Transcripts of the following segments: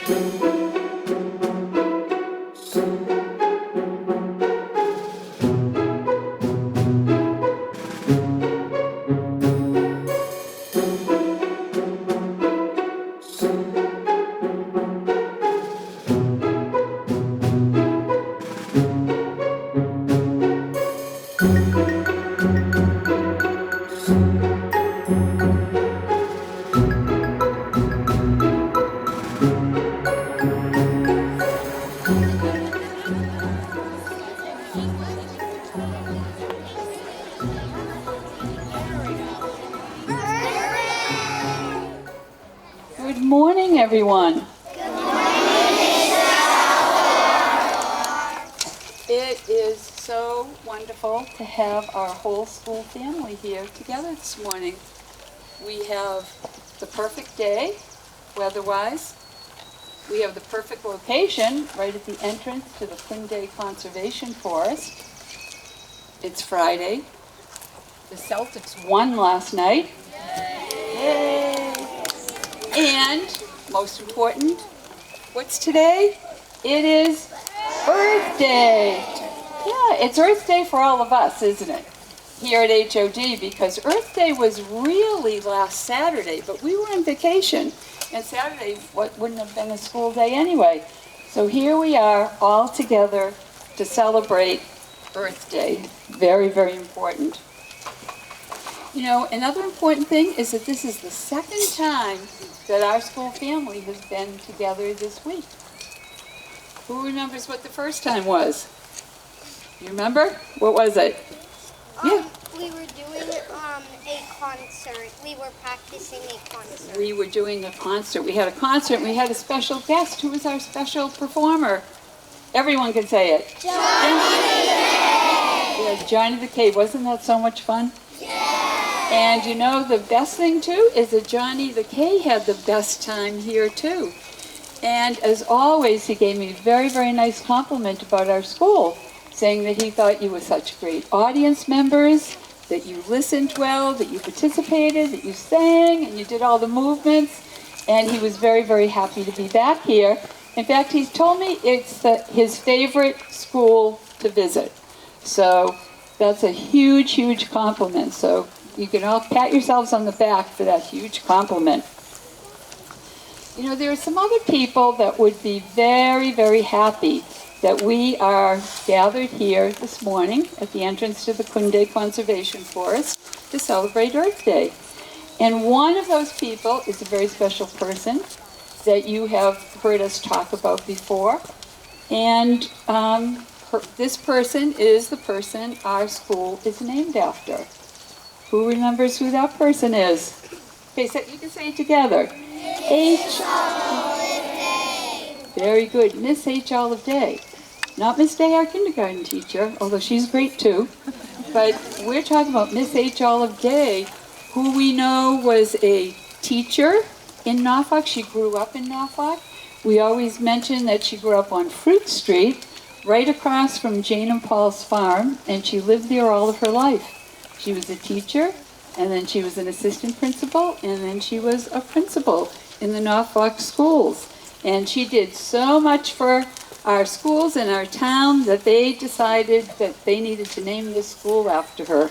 Good morning, everyone. Good morning, It is so wonderful to have our whole school family here together this morning. We have the perfect day, weather-wise. We have the perfect location right at the entrance to the Kunde Conservation Forest. It's Friday. The Celtics won last night. Yay! And, most important, what's today? It is Earth Day. Yeah, it's Earth Day for all of us, isn't it? Here at HOD, because Earth Day was really last Saturday, but we were on vacation, and Saturday wouldn't have been a school day anyway. So here we are all together to celebrate Earth Day. Very, very important. You know, another important thing is that this is the second time that our school family has been together this week. Who remembers what the first time was? You remember? What was it? Yeah. We were doing a concert. We were practicing a concert. We were doing a concert. We had a concert and we had a special guest. Who was our special performer? Everyone can say it. Johnny the K. Yeah, Johnny the K. Wasn't that so much fun? And you know, the best thing too is that Johnny the K had the best time here too. And as always, he gave me a very, very nice compliment about our school, saying that he thought you were such great audience members, that you listened well, that you participated, that you sang, and you did all the movements. And he was very, very happy to be back here. In fact, he's told me it's his favorite school to visit. So that's a huge, huge compliment. So you can all pat yourselves on the back for that huge compliment. You know, there are some other people that would be very, very happy that we are gathered here this morning at the entrance to the Kunde Conservation Forest to celebrate Earth Day. And one of those people is a very special person that you have heard us talk about before. And this person is the person our school is named after. Who remembers who that person is? Okay, so you can say it together. H. Olive Day. Very good. Miss H. Olive Day. Not Miss Day, our kindergarten teacher, although she's great too. But we're talking about Miss H. Olive Day, who we know was a teacher in Norfolk. She grew up in Norfolk. We always mention that she grew up on Fruit Street, right across from Jane and Paul's farm, and she lived there all of her life. She was a teacher, and then she was an assistant principal, and then she was a principal in the Norfolk schools. And she did so much for our schools and our town that they decided that they needed to name this school after her.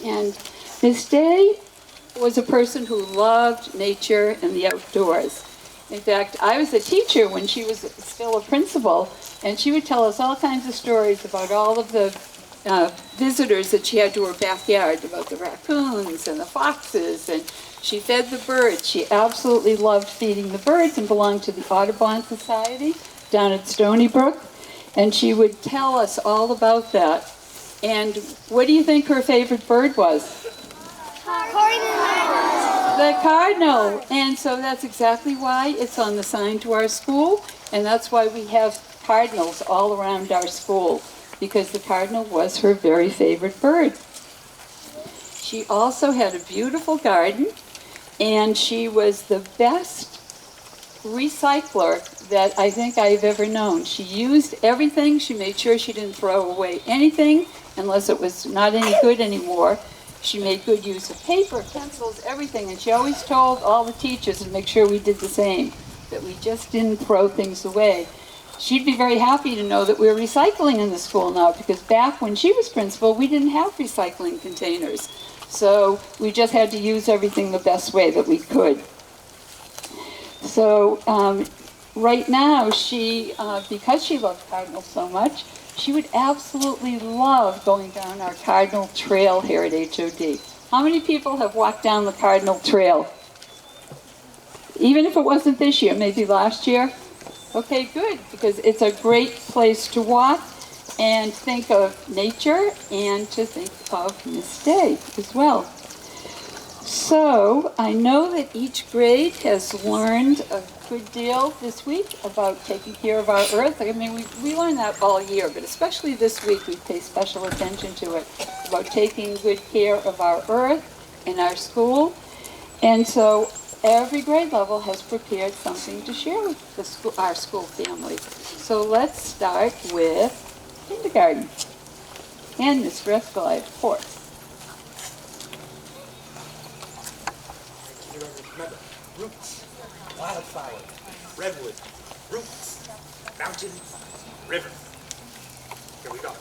And Miss Day was a person who loved nature and the outdoors. In fact, I was a teacher when she was still a principal, and she would tell us all kinds of stories about all of the visitors that she had to her backyard, about the raccoons and the foxes, and she fed the birds. She absolutely loved feeding the birds and belonged to the Audubon Society down at Stony Brook, and she would tell us all about that. And what do you think her favorite bird was? Cardinal. The cardinal. And so that's exactly why it's on the sign to our school, and that's why we have cardinals all around our school, because the cardinal was her very favorite bird. She also had a beautiful garden, and she was the best recycler that I think I've ever known. She used everything. She made sure she didn't throw away anything unless it was not any good anymore. She made good use of paper, pencils, everything, and she always told all the teachers to make sure we did the same. that we just didn't throw things away. She'd be very happy to know that we're recycling in the school now, because back when she was principal, we didn't have recycling containers. So we just had to use everything the best way that we could. So right now, she, because she loves Cardinal so much, she would absolutely love going down our Cardinal Trail here at HOD. How many people have walked down the Cardinal Trail? Even if it wasn't this year, maybe last year? Okay, good, because it's a great place to walk and think of nature and to think of Miss Day as well. So I know that each grade has learned a good deal this week about taking care of our earth. I mean, we learn that all year, but especially this week we pay special attention to it, about taking good care of our earth in our school. And so every grade level has prepared something to share with the school, our school family. So let's start with kindergarten. And Ms. Driscoll, of course. Remember, roots, wildflower, redwood, roots, mountain, river. Here we go.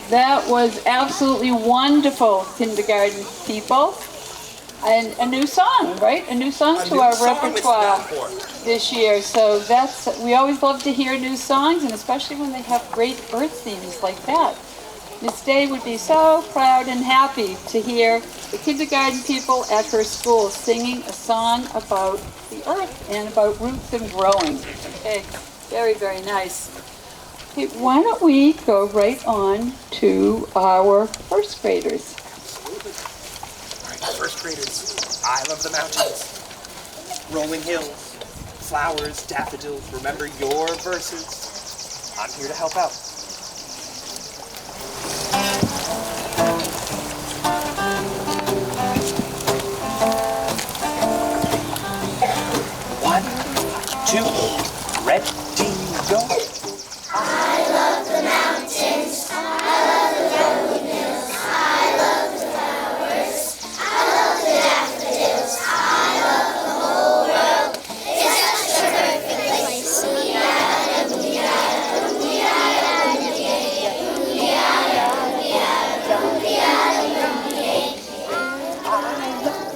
That was absolutely wonderful, kindergarten people. And a new song, right? A new song to our repertoire this year. So that's, we always love to hear new songs, and especially when they have great earth themes like that. Miss Day would be so proud and happy to hear the kindergarten people at her school singing a song about the earth and about roots and growing. Okay, very, very nice. Okay, why don't we go right on to our first graders. All right, first graders, I love the mountains, rolling hills, flowers, daffodils. Remember your verses. I'm here to help out. One, two, ready, go. I love the mountains, I love the rolling hills, I love the flowers, I love the daffodils, I love the whole world. It's such a perfect place.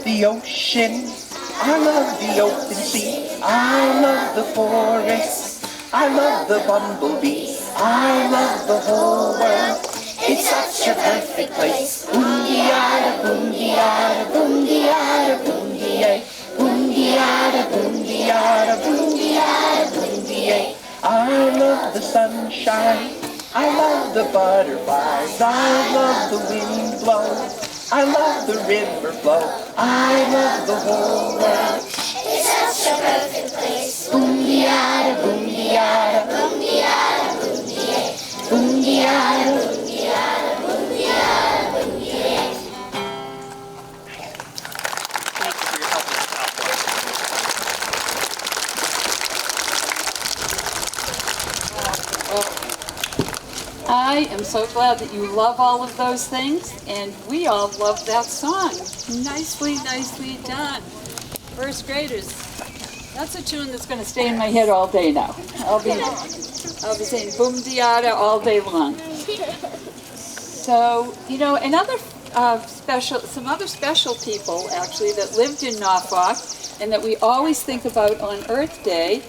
The ocean, I love the open sea, I love the forest, I love the bumblebee, I love the whole world. It's such a perfect place. Boom-de-yada, boom-de-yada, boom-de-yada, boom-de-yay. Boom-de-yada, boom-de-yada, boom-de-yada, boom-de-yay. I love the sunshine. I love the butterflies. I love the wind blow. I love the river flow. I love the whole world. It's such a perfect place. Boom-de-yada, boom-de-yada, boom-de-yada, boom-de-yay. Boom-de-yada, boom-de-yada, boom-de-yada, boom-de-yay. Thank you for your help with the top I am so glad that you love all of those things, and we all love that song. Nicely, nicely done. First graders, that's a tune that's going to stay in my head all day now. I'll be saying boom-de-yada all day long. So, you know, some other special people, actually, that lived in Norfolk and that we always think about on Earth Day,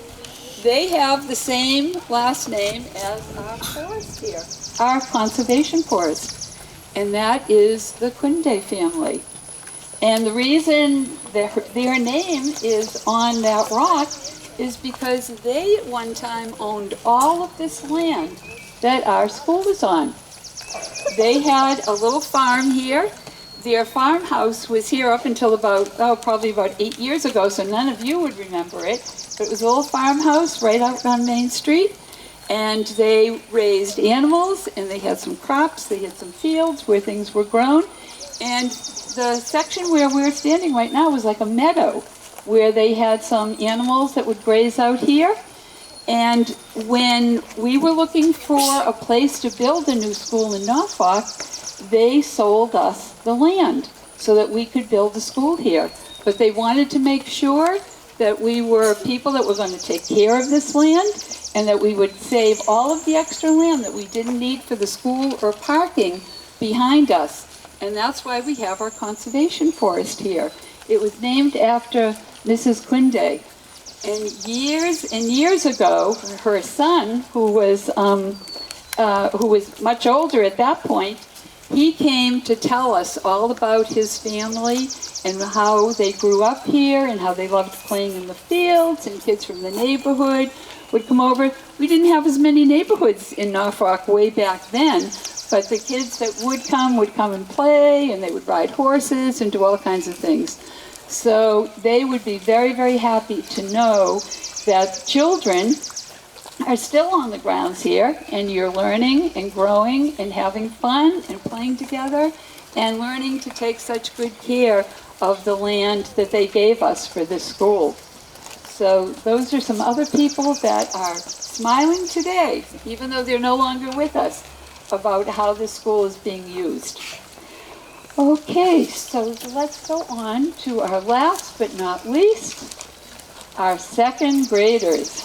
they have the same last name as our forest here, our conservation forest, and that is the Kunde family. And the reason their name is on that rock is because they at one time owned all of this land that our school is on. They had a little farm here. Their farmhouse was here up until probably about 8 years ago, so none of you would remember it. But it was a little farmhouse right out on Main Street, and they raised animals, and they had some crops, they had some fields where things were grown, and the section where we're standing right now was like a meadow, where they had some animals that would graze out here. And when we were looking for a place to build a new school in Norfolk, they sold us the land so that we could build a school here. But they wanted to make sure that we were people that were going to take care of this land and that we would save all of the extra land that we didn't need for the school or parking behind us. And that's why we have our conservation forest here. It was named after Mrs. Kunde. And years ago, her son, who was much older at that point, he came to tell us all about his family and how they grew up here and how they loved playing in the fields, and kids from the neighborhood would come over. We didn't have as many neighborhoods in Norfolk way back then, but the kids that would come and play, and they would ride horses and do all kinds of things. So they would be very, very happy to know that children are still on the grounds here, and you're learning and growing and having fun and playing together and learning to take such good care of the land that they gave us for this school. So those are some other people that are smiling today, even though they're no longer with us, about how this school is being used. Okay, so let's go on to our last but not least, our second graders.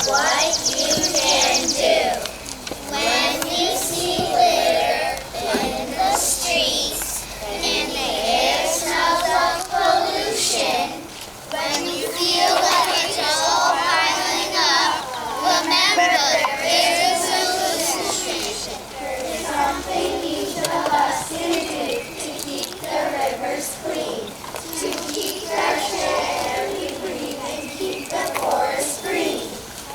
What you can do when you see litter in the streets and the air smells of pollution. When you feel like it's all piling up, remember there is a solution. There's something each of us can do to keep the rivers clean, to keep fresh air we breathe, and keep the forest green.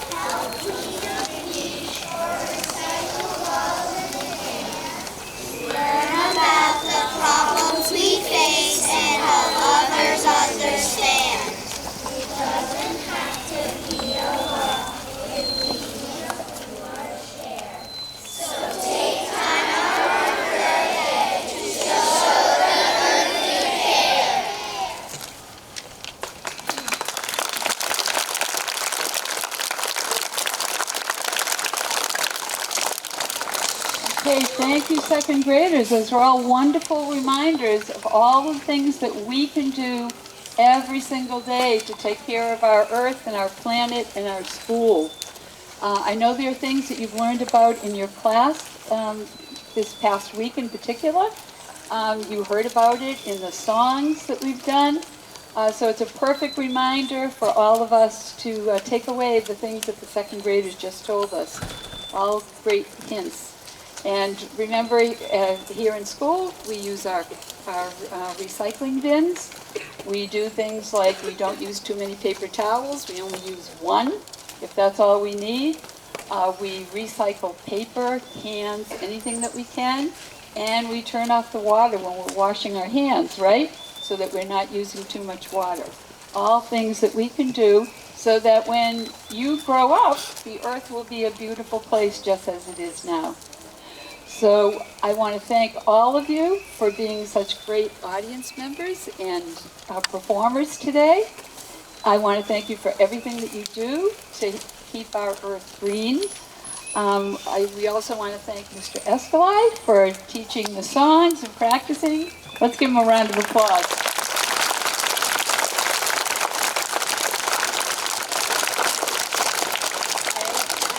Help clean up the beach or recycle all in the can. Learn about the problems we face and help others understand. It doesn't have to be a lot if we do our share. So take time out of your day to show the earth you care. Okay, thank you, second graders. Those are all wonderful reminders of all the things that we can do every single day to take care of our earth and our planet and our school. I know there are things that you've learned about in your class this past week in particular. You heard about it in the songs that we've done. So it's a perfect reminder for all of us to take away the things that the second graders just told us. All great hints. And remember, here in school, we use our recycling bins. We do things like we don't use too many paper towels. We only use one, if that's all we need. We recycle paper, cans, anything that we can. And we turn off the water when we're washing our hands, right? So that we're not using too much water. All things that we can do so that when you grow up, the earth will be a beautiful place just as it is now. So I want to thank all of you for being such great audience members and performers today. I want to thank you for everything that you do to keep our earth green. We also want to thank Mr. Escalade for teaching the songs and practicing. Let's give him a round of applause.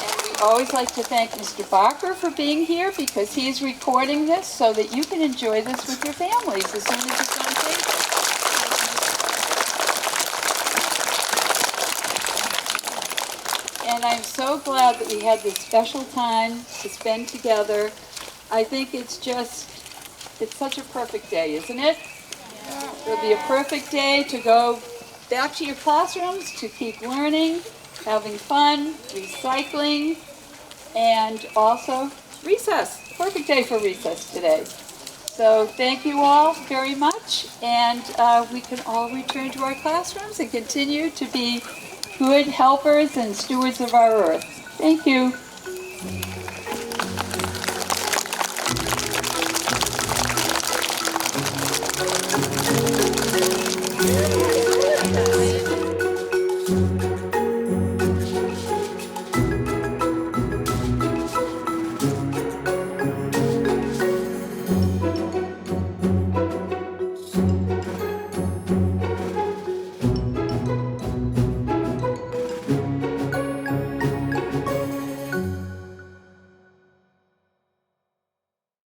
And we always like to thank Mr. Barker for being here because he's recording this so that you can enjoy this with your families as soon as it's on tape. And I'm so glad that we had this special time to spend together. I think it's such a perfect day, isn't it? Yeah. It'll be a perfect day to go back to your classrooms, to keep learning, having fun, recycling, and also recess. Perfect day for recess today. So thank you all very much, and we can all return to our classrooms and continue to be good helpers and stewards of our earth. Thank you.